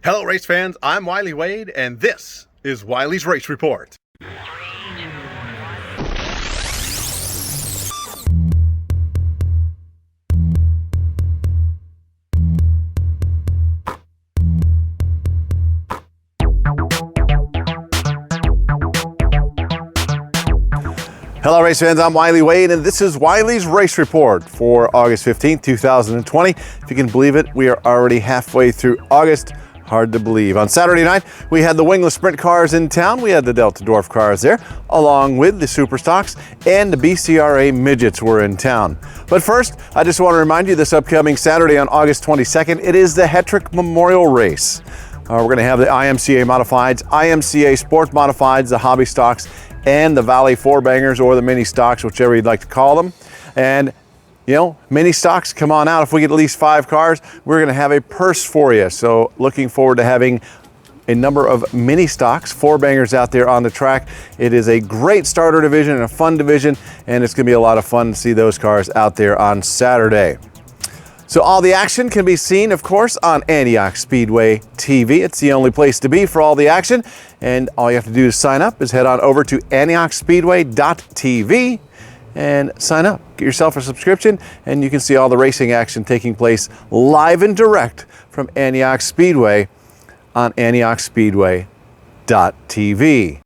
Hello, race fans. I'm Wylie Wade, and this is Wylie's Race Report. Hello, race fans. I'm Wylie Wade, and this is Wylie's Race Report for August 15th, 2020. If you can believe it, we are already halfway through August. Hard to believe. On Saturday night, we had the wingless sprint cars in town. We had the Delta Dwarf cars there, along with the Super Stocks, and the BCRA midgets were in town. But first, I just want to remind you this upcoming Saturday on August 22nd, it is the Hetrick Memorial Race. We're going to have the IMCA Modifieds, IMCA Sport Modifieds, the Hobby Stocks, and the Valley Four Bangers, or the Mini Stocks, whichever you'd like to call them. And you know, mini stocks, come on out. If we get at least 5 cars, we're going to have a purse for you. So looking forward to having a number of mini stocks, 4 bangers out there on the track. It is a great starter division and a fun division, and it's going to be a lot of fun to see those cars out there on Saturday. So all the action can be seen, of course, on Antioch Speedway TV. It's the only place to be for all the action. And all you have to do to sign up is head on over to antiochspeedway.tv and sign up. Get yourself a subscription, and you can see all the racing action taking place live and direct from Antioch Speedway on antiochspeedway.tv.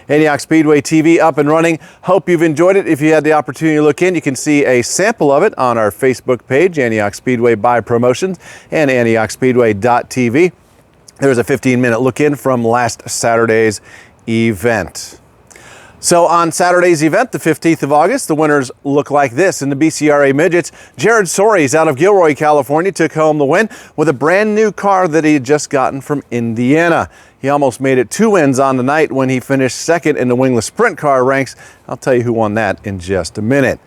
Antioch Speedway TV up and running. Hope you've enjoyed it. If you had the opportunity to look in, you can see a sample of it on our Facebook page, Antioch Speedway by Promotions, and antiochspeedway.tv. There's a 15-minute look in from last Saturday's event. So on Saturday's event, the 15th of August, the winners look like this. In the BCRA Midgets, Jared Soares out of Gilroy, California, took home the win with a brand new car that he had just gotten from Indiana. He almost made it 2 wins on the night when he finished second in the wingless sprint car ranks. I'll tell you who won that in just a minute.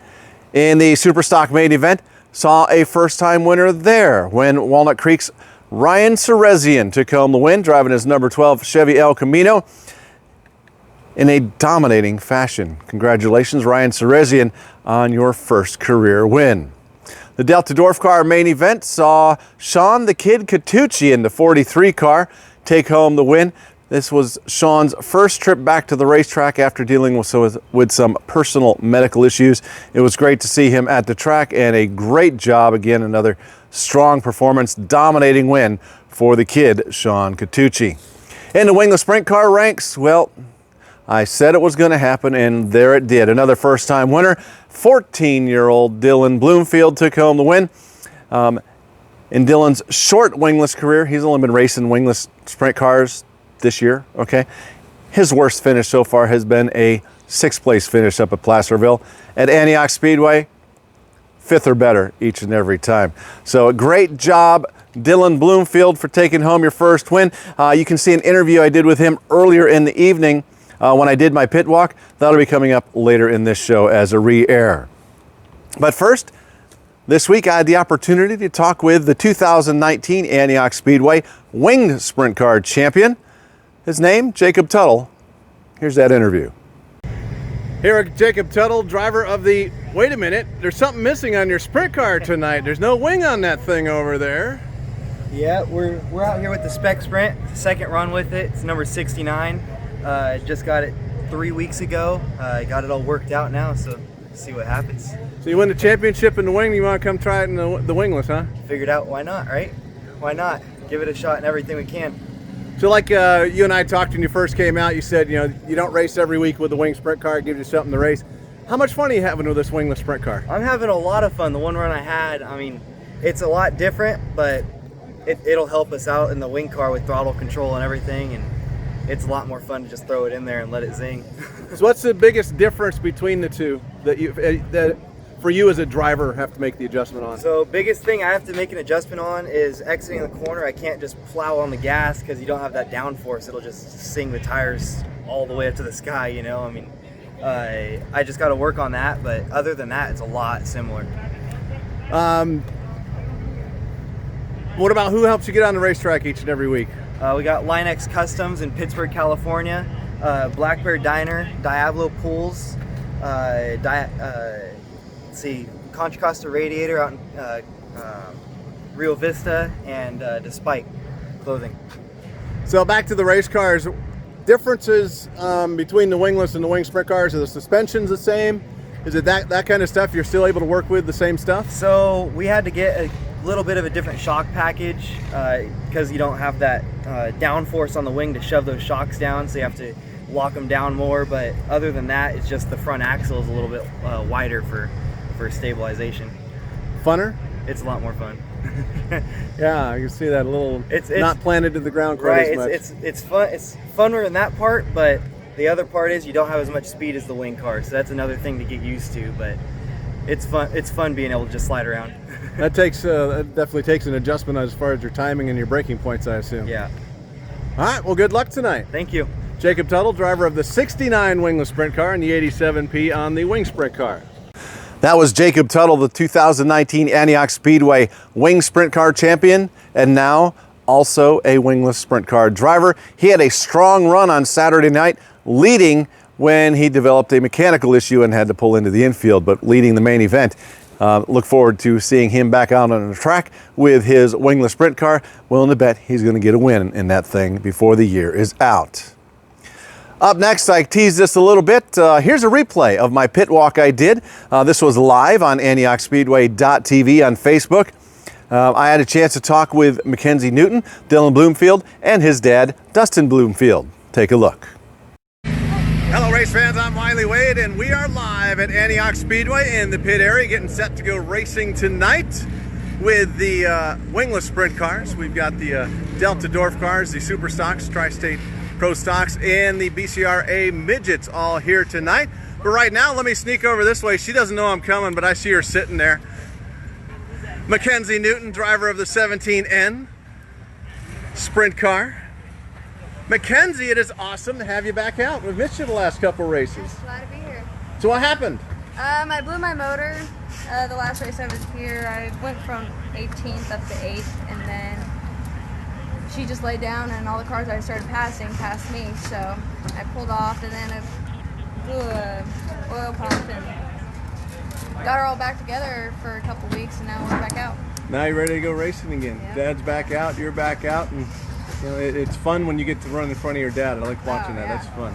In the Superstock main event, saw a first-time winner there when Walnut Creek's Ryan Serezian took home the win, driving his number 12 Chevy El Camino in a dominating fashion. Congratulations, Ryan Serezian, on your first career win. The Delta Dwarf car main event saw Sean the Kid Catucci in the 43 car take home the win. This was Sean's first trip back to the racetrack after dealing with some personal medical issues. It was great to see him at the track, and a great job again. Another strong performance, dominating win for the kid, Sean Catucci. In the wingless sprint car ranks, well, I said it was going to happen, and there it did. Another first-time winner, 14-year-old Dustin Bloomfield took home the win. In Dylan's short wingless career, he's only been racing wingless sprint cars this year, okay? His worst finish so far has been a 6th place finish up at Placerville. At Antioch Speedway, 5th or better each and every time. So a great job, Dustin Bloomfield, for taking home your first win. You can see an interview I did with him earlier in the evening when I did my pit walk. That'll be coming up later in this show as a re-air. But first, this week I had the opportunity to talk with the 2019 Antioch Speedway winged sprint car champion. His name, Jacob Tuttle. Here's that interview. Here, Jacob Tuttle, driver of the, wait a minute, there's something missing on your sprint car tonight. There's no wing on that thing over there. Yeah, we're out here with the Spec Sprint, second run with it. It's number 69. Just got it 3 weeks ago. Got it all worked out now, so see what happens. So you win the championship in the wing, you want to come try it in the wingless, huh? Figured out, why not, right? Why not? Give it a shot in everything we can. So like you and I talked when you first came out, you said, you know, you don't race every week with the wing sprint car, it gives you something to race. How much fun are you having with this wingless sprint car? I'm having a lot of fun. The one run I had, I mean, it's a lot different, but it'll help us out in the wing car with throttle control and everything, and it's a lot more fun to just throw it in there and let it zing. So what's the biggest difference between the two that for you as a driver have to make the adjustment on? So biggest thing I have to make an adjustment on is exiting the corner. I can't just plow on the gas because you don't have that downforce. It'll just sing the tires all the way up to the sky, you know? I mean, I just got to work on that, but other than that, it's a lot similar. What about who helps you get on the racetrack each and every week? We got Line X Customs in Pittsburgh, California. Black Bear Diner, Diablo Pools, let's see, Contra Costa Radiator out in Rio Vista, and Despite Clothing. So back to the race cars. Differences between the wingless and the wing sprint cars. Are the suspensions the same? Is it that kind of stuff you're still able to work with, the same stuff? So we had to get a little bit of a different shock package because you don't have that downforce on the wing to shove those shocks down, so you have to lock them down more. But other than that, it's just the front axle is a little bit wider for stabilization. Funner? It's a lot more fun. Yeah, you can see that a little. It's not planted to the ground quite right, as much. It's fun. It's funner in that part, but the other part is you don't have as much speed as the wing car, so that's another thing to get used to. But it's fun. It's fun being able to just slide around. That definitely takes an adjustment as far as your timing and your braking points, I assume. Yeah. All right. Well, good luck tonight. Thank you. Jacob Tuttle, driver of the '69 wingless sprint car and the '87P on the wing sprint car. That was Jacob Tuttle, the 2019 Antioch Speedway wing sprint car champion, and now also a wingless sprint car driver. He had a strong run on Saturday night, leading when he developed a mechanical issue and had to pull into the infield, but leading the main event. Look forward to seeing him back out on the track with his wingless sprint car. Willing to bet he's going to get a win in that thing before the year is out. Up next, I teased this a little bit. Here's a replay of my pit walk I did. This was live on AntiochSpeedway.tv on Facebook. I had a chance to talk with Mackenzie Newton, Dylan Bloomfield, and his dad, Dustin Bloomfield. Take a look. Hello race fans, I'm Wylie Wade, and we are live at Antioch Speedway in the pit area, getting set to go racing tonight with the wingless sprint cars. We've got the Delta Dwarf cars, the Super Stocks, Tri-State Pro Stocks, and the BCRA Midgets all here tonight. But right now, let me sneak over this way. She doesn't know I'm coming, but I see her sitting there. Mackenzie Newton, driver of the 17N sprint car. Mackenzie, it is awesome to have you back out. We've missed you the last couple races. Just glad to be here. So what happened? I blew my motor the last race I was here. I went from 18th up to 8th, and then she just laid down, and all the cars I started passing passed me. So I pulled off, and then I blew a oil pump and got her all back together for a couple weeks, and now we're back out. Now you're ready to go racing again. Yeah. Dad's back out, you're back out, and you know, it's fun when you get to run in front of your dad. I like watching that. Yeah. That's fun.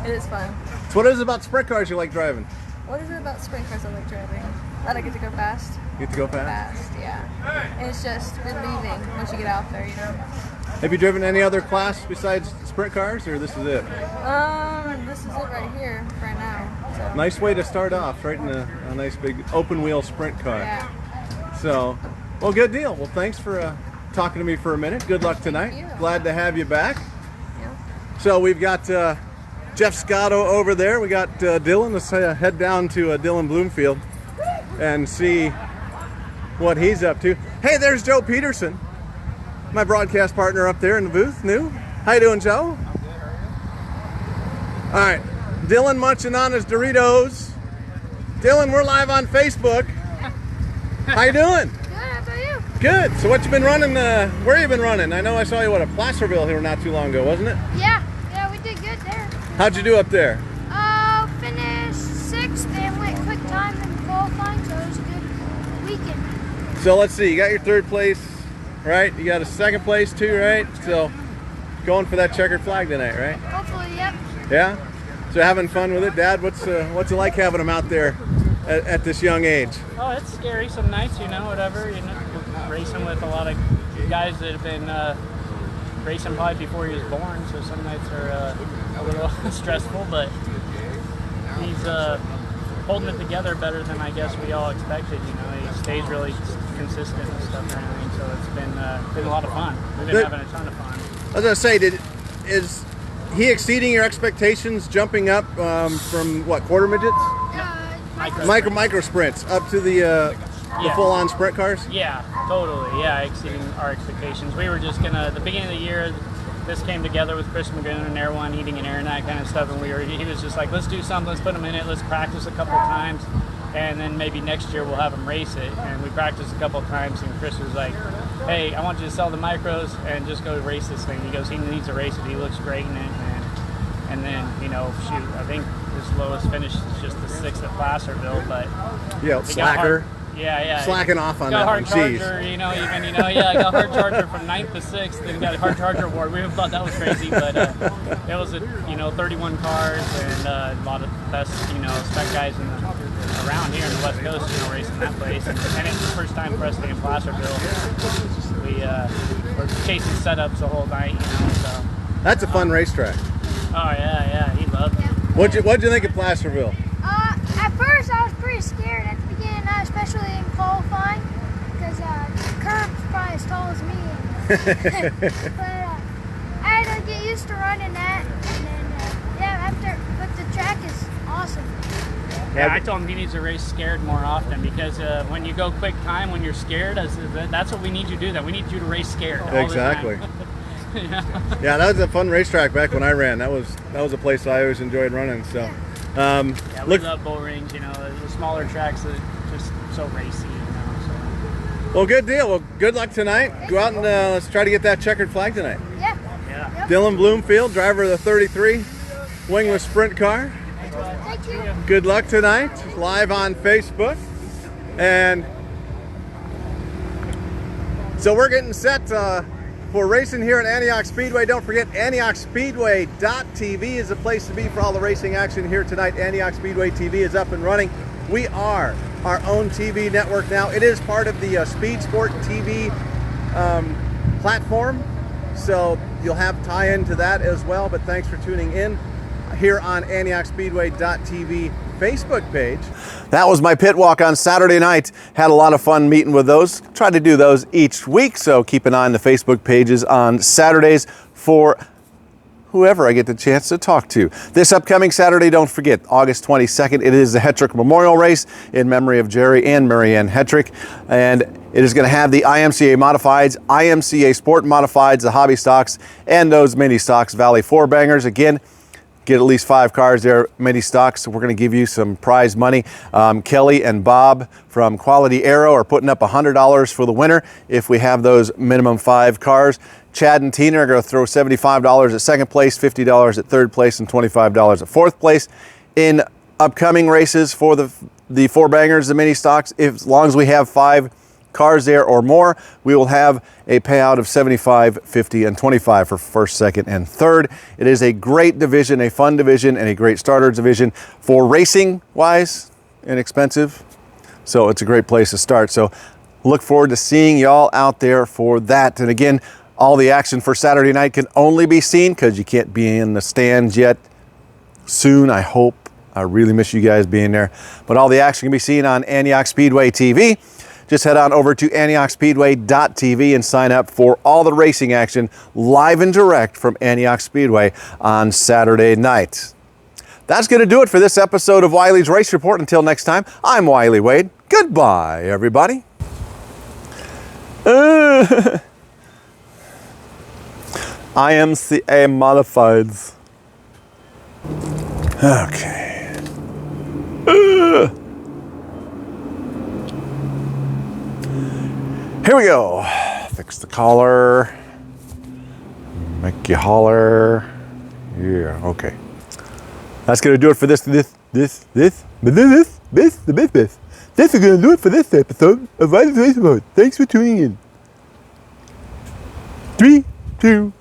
It is fun. So what is it about sprint cars you like driving? What is it about sprint cars I like driving? That I get to go fast. You get to go fast? Fast, yeah. And it's just relieving once you get out there, you know. Have you driven any other class besides sprint cars, or this is it? This is it right here, right now. So. Nice way to start off, right in a nice big open wheel sprint car. Yeah. So, well, good deal. Well, thanks for talking to me for a minute. Good luck tonight. Thank you. Glad to have you back. Yeah. So we've got Jeff Scotto over there. We got Dylan. Let's head down to Dylan Bloomfield and see what he's up to. Hey, there's Joe Peterson, my broadcast partner up there in the booth. New. How you doing, Joe? I'm good. How are you? All right. Dylan munching on his Doritos. Dylan, we're live on Facebook. How you doing? Good, how about you? Good. So what you been running, where you been running? I know I saw you at Placerville here not too long ago, wasn't it? Yeah, we did good there. How'd you do up there? Finished 6th and went quick time in qualifying, so it was a good weekend. So let's see, you got your third place, right? You got a second place too, right? So going for that checkered flag tonight, right? Hopefully, yep. Yeah? So having fun with it? Dad, what's it like having them out there at this young age? Oh, it's scary some nights, you know, whatever. You know, racing with a lot of guys that have been racing probably before he was born, so some nights are a little stressful, but he's holding it together better than I guess we all expected. You know, he stays really consistent and stuff and everything, so it's been a lot of fun. We've been having a ton of fun. I was gonna say, is he exceeding your expectations, jumping up from what, quarter midgets? Micro sprints up to the full-on sprint cars? Yeah, totally. Yeah, exceeding our expectations. We were just gonna, the beginning of the year, this came together with Chris McGoon and Air One eating an air and that kind of stuff, and he was just like, let's do something, let's put him in it, let's practice a couple times, and then maybe next year we'll have him race it. And we practiced a couple times, and Chris was like, hey, I want you to sell the micros and just go race this thing. He goes, he needs to race it, he looks great in it. And and then, you know, shoot, I think his lowest finish is just the 6th at Placerville, but Yeah, slacker. Yeah. Slacking off on got that hard one. charger, Jeez. I got hard charger from 9th to 6th, and got a hard charger award. We thought that was crazy, but it was 31 cars and a lot of best, spec guys around here in the West Coast, racing that place. And it's the first time for us to be in Placerville. We were chasing setups the whole night, so. That's a fun racetrack. Oh yeah, he loved it. What'd you think of Placerville? At first I was pretty scared at the beginning, especially in qualifying, because the curb's probably as tall as me. But I had to get used to running that, and then but the track is awesome. Yeah, I told him he needs to race scared more often, because when you go quick time, when you're scared, that's what we need you to do. That we need you to race scared. All Exactly. The time. Yeah, that was a fun racetrack back when I ran. That was a place I always enjoyed running. So, we love bull rings. The smaller tracks are just so racy. So. Well, good deal. Well, good luck tonight. Go out and let's try to get that checkered flag tonight. Yeah. Yeah. Dylan Bloomfield, driver of the 33 wingless sprint car. Thank you. Good luck tonight. Live on Facebook, and so we're getting set for racing here at Antioch Speedway. Don't forget, AntiochSpeedway.tv is the place to be for all the racing action here tonight. Antioch Speedway TV is up and running. We are our own TV network now. It is part of the Speed Sport TV platform, so you'll have tie-in to that as well. But thanks for tuning in here on AntiochSpeedway.tv Facebook page. That was my pit walk on Saturday night. Had a lot of fun meeting with those. Try to do those each week, so keep an eye on the Facebook pages on Saturdays for whoever I get the chance to talk to. This upcoming Saturday, don't forget, August 22nd, it is the Hetrick Memorial Race in memory of Jerry and Marianne Hetrick, and it is going to have the IMCA Modifieds, IMCA Sport Modifieds, the Hobby Stocks, and those Mini Stocks Valley 4-bangers. Again, get at least 5 cars there, mini stocks. So we're going to give you some prize money. Kelly and Bob from Quality Aero are putting up $100 for the winner if we have those minimum 5 cars. Chad and Tina are going to throw $75 at second place, $50 at third place, and $25 at fourth place. In upcoming races for the 4-bangers, the mini stocks, as long as we have 5 cars there or more, we will have a payout of $75, $50, and $25 for first, second, and third. It is a great division, a fun division, and a great starter division for racing wise, inexpensive. So it's a great place to start. So look forward to seeing y'all out there for that. And again, all the action for Saturday night can only be seen because you can't be in the stands yet. Soon, I hope. I really miss you guys being there. But all the action can be seen on Antioch Speedway TV. Just head on over to AntiochSpeedway.tv and sign up for all the racing action live and direct from Antioch Speedway on Saturday night. That's going to do it for this episode of Wylie's Race Report. Until next time, I'm Wylie Wade. Goodbye, everybody. IMCA Modifieds. Okay. Here we go. Fix the collar. Make you holler. Yeah, okay. That's gonna do it for this is gonna do it for this episode of Wylie's Race Report. Thanks for tuning in. 3, 2.